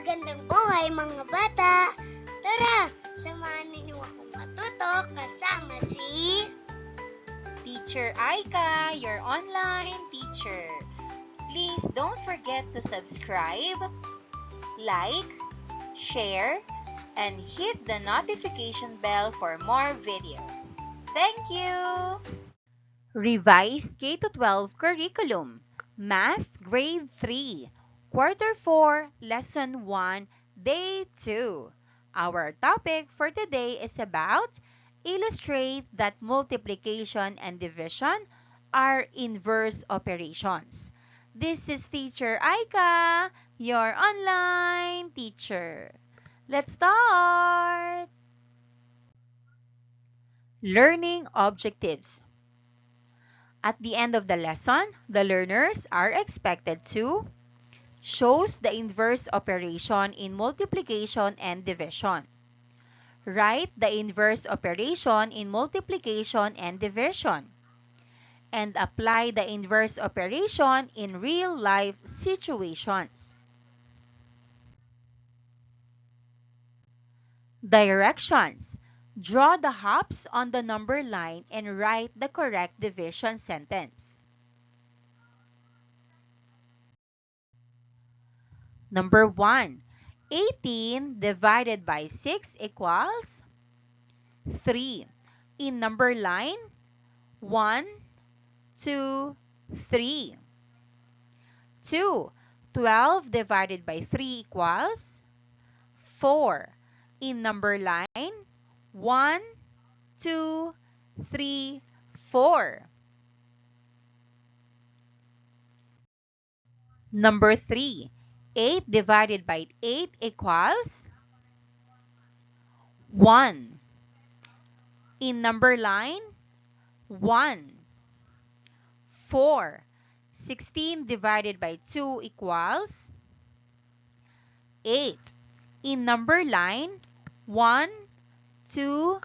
Magandang buhay mga bata! Tara, samahan ninyo akong matuto kasama si Teacher Aika, your online teacher. Please don't forget to subscribe, like, share, and hit the notification bell for more videos. Thank you! Revised K-12 Curriculum, Math Grade 3, Quarter 4, Lesson 1, Day 2. Our topic for today is about illustrate that multiplication and division are inverse operations. This is Teacher Aika, your online teacher. Let's start! Learning objectives. At the end of the lesson, the learners are expected to shows the inverse operation in multiplication and division. Write the inverse operation in multiplication and division. And apply the inverse operation in real-life situations. Directions. Draw the hops on the number line and write the correct division sentence. Number 1. 18 divided by 6 equals 3. In number line, 1, 2, 3. 2. 12 divided by 3 equals 4. In number line, 1, 2, 3, 4. Number 3. 8 divided by 8 equals 1. In number line, 1. 4. 16 divided by 2 equals 8. In number line, 1, 2,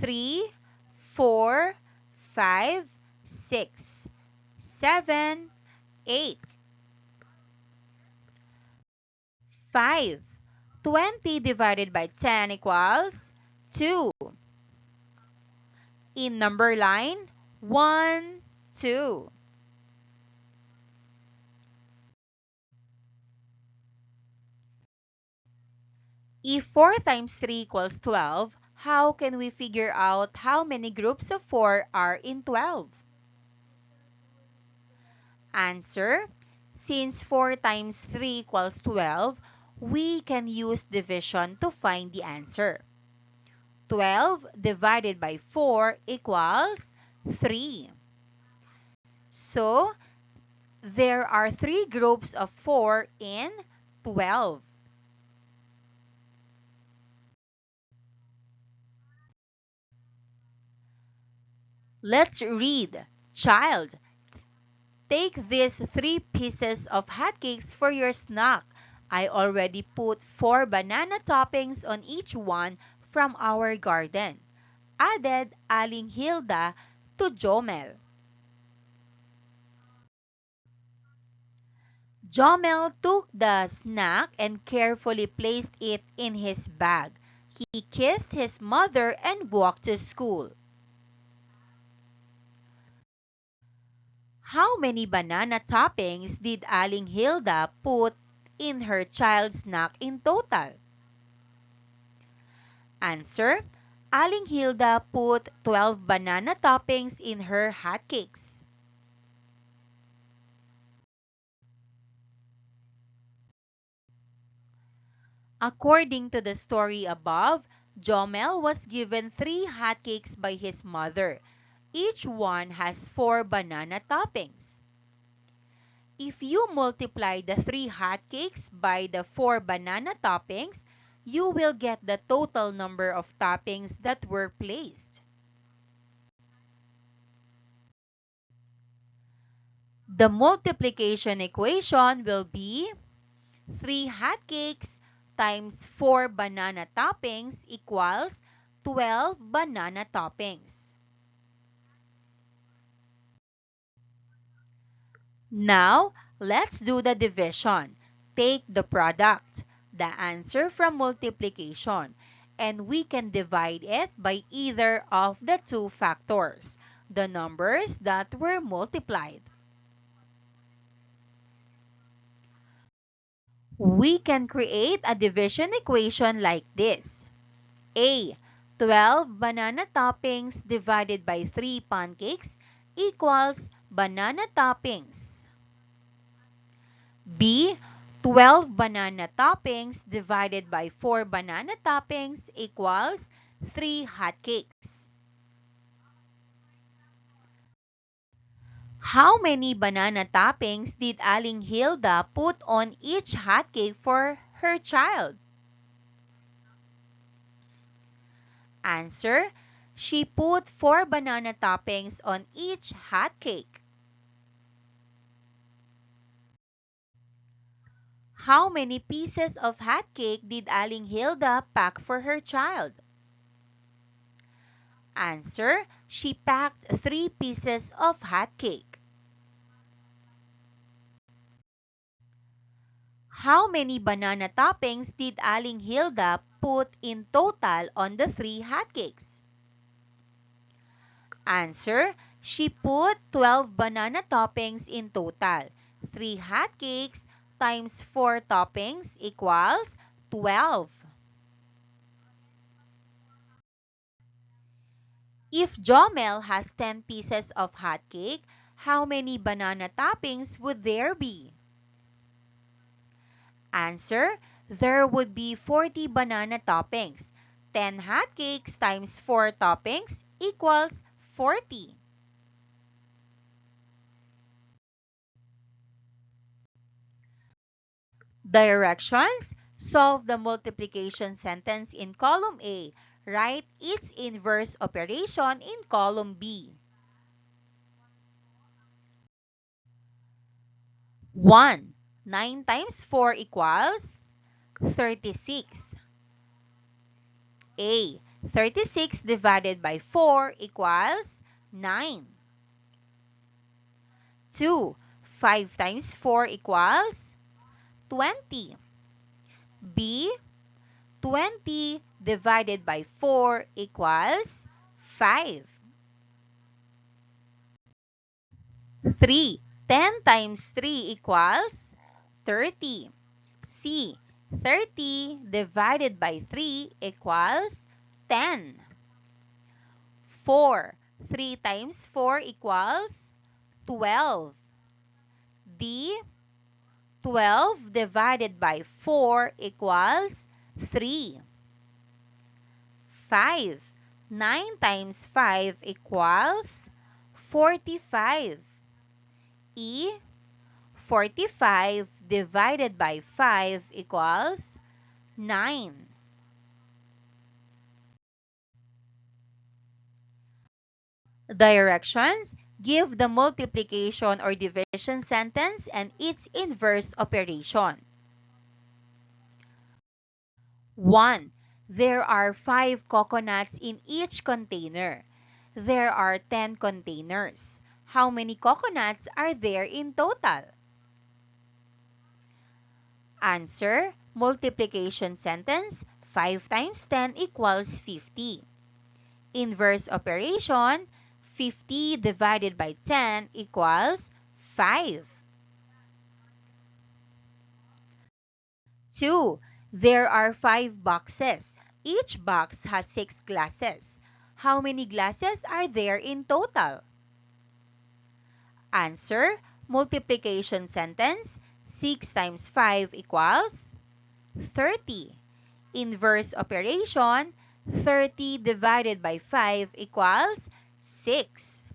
3, 4, 5, 6, 7, 8. 5. 20 divided by 10 equals 2. In number line, 1, 2. If 4 times 3 equals 12, how can we figure out how many groups of 4 are in 12? Answer: since 4 times 3 equals 12, we can use division to find the answer. 12 divided by 4 equals 3. So, there are 3 groups of 4 in 12. Let's read. Child, take these 3 pieces of hotcakes for your snack. I already put 4 banana toppings on each one from our garden. Added Aling Hilda to Jomel. Jomel took the snack and carefully placed it in his bag. He kissed his mother and walked to school. How many banana toppings did Aling Hilda put in her child's snack in total? Answer: Aling Hilda put 12 banana toppings in her hotcakes. According to the story above, Jomel was given 3 hotcakes by his mother. Each one has 4 banana toppings. If you multiply the 3 hotcakes by the 4 banana toppings, you will get the total number of toppings that were placed. The multiplication equation will be 3 hotcakes times 4 banana toppings equals 12 banana toppings. Now, let's do the division. Take the product. the answer from multiplication, and we can divide it by either of the two factors, the numbers that were multiplied. We can create a division equation like this. A. 12 banana toppings divided by 3 pancakes equals banana toppings. B. 12 banana toppings divided by 4 banana toppings equals 3 hotcakes. How many banana toppings did Aling Hilda put on each hotcake for her child? Answer: she put 4 banana toppings on each hotcake. How many pieces of hotcake did Aling Hilda pack for her child? Answer: she packed 3 pieces of hotcake. How many banana toppings did Aling Hilda put in total on the 3 hotcakes? Answer: she put 12 banana toppings in total. 3 hotcakes times 4 toppings equals 12. If Jomel has 10 pieces of hotcake, how many banana toppings would there be? Answer: there would be 40 banana toppings. 10 hotcakes times 4 toppings equals 40. Directions: solve the multiplication sentence in column A. Write its inverse operation in column B. 1. 9 times 4 equals 36. A. 36 divided by 4 equals 9. 2. 5 times 4 equals 20. B. 20 divided by 4 equals 5. 3. 10 times 3 equals 30. C. 30 divided by 3 equals 10. 4. 3 times 4 equals 12. D. 12 divided by 4 equals 3. 5. 9 times 5 equals 45. E. 45 divided by 5 equals 9. Directions: give the multiplication or division sentence and its inverse operation. 1. There are 5 coconuts in each container. There are 10 containers. How many coconuts are there in total? Answer: multiplication sentence: 5 times 10 equals 50. Inverse operation: 50 divided by 10 equals 5. 2. There are 5 boxes. Each box has 6 glasses. How many glasses are there in total? Answer: multiplication sentence: 6 times 5 equals 30. Inverse operation: 30 divided by 5 equals 6.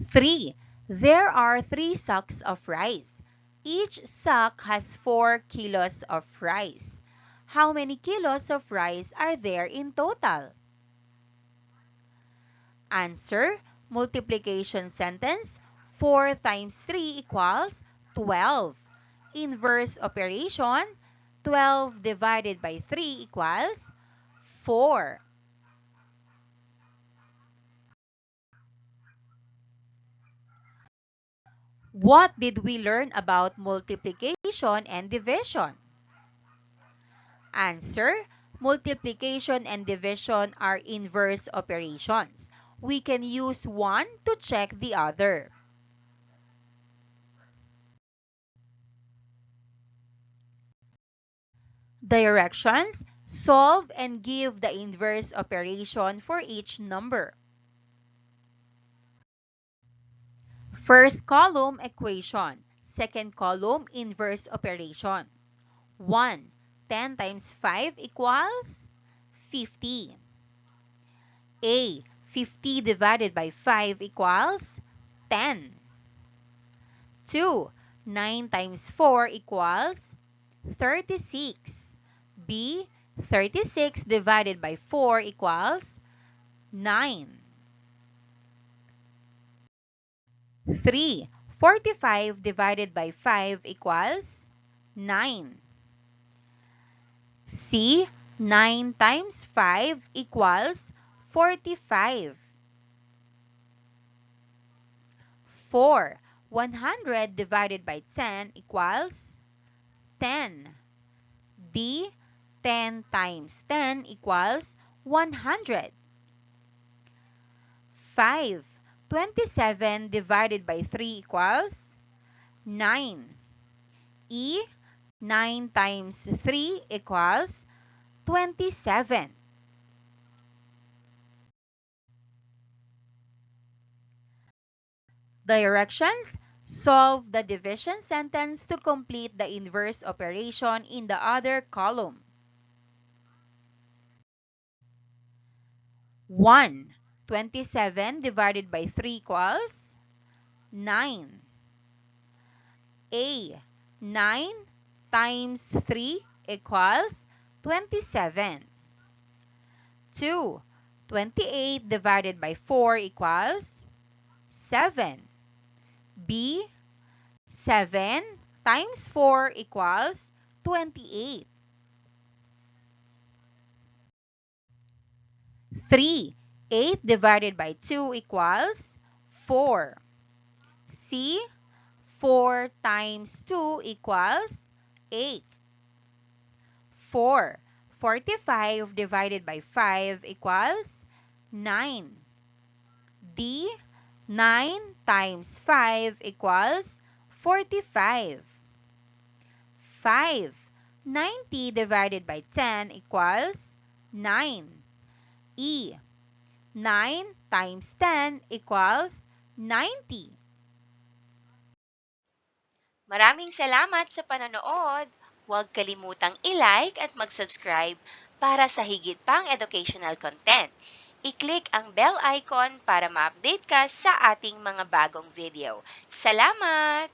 3. There are 3 sacks of rice. Each sack has 4 kilos of rice. How many kilos of rice are there in total? Answer: multiplication sentence: 4 times 3 equals 12. Inverse operation: 12 divided by 3 equals 4. What did we learn about multiplication and division? Answer: multiplication and division are inverse operations. We can use one to check the other. Directions: solve and give the inverse operation for each number. First column equation, second column inverse operation. 1. 10 times 5 equals 50. A. 50 divided by 5 equals 10. 2. 9 times 4 equals 36. B. 36 divided by 4 equals 9. 3. 45 divided by 5 equals 9. C. 9 times 5 equals 45. 4. 100 divided by 10 equals 10. D. 10 times 10 equals 100. 5. 27 divided by 3 equals 9. E. 9 times 3 equals 27. Directions: solve the division sentence to complete the inverse operation in the other column. 1. 27 divided by 3 equals 9. A. 9 times 3 equals 27. 2. 28 divided by 4 equals 7. B. 7 times 4 equals 28. 3. 8 divided by 2 equals 4. C. 4 times 2 equals 8. 4. 45 divided by 5 equals 9. D. 9 times 5 equals 45. 5. 90 divided by 10 equals 9. E. 9 times 10 equals 90. Maraming salamat sa panonood. Huwag kalimutang i-like at mag-subscribe para sa higit pang educational content. I-click ang bell icon para ma-update ka sa ating mga bagong video. Salamat!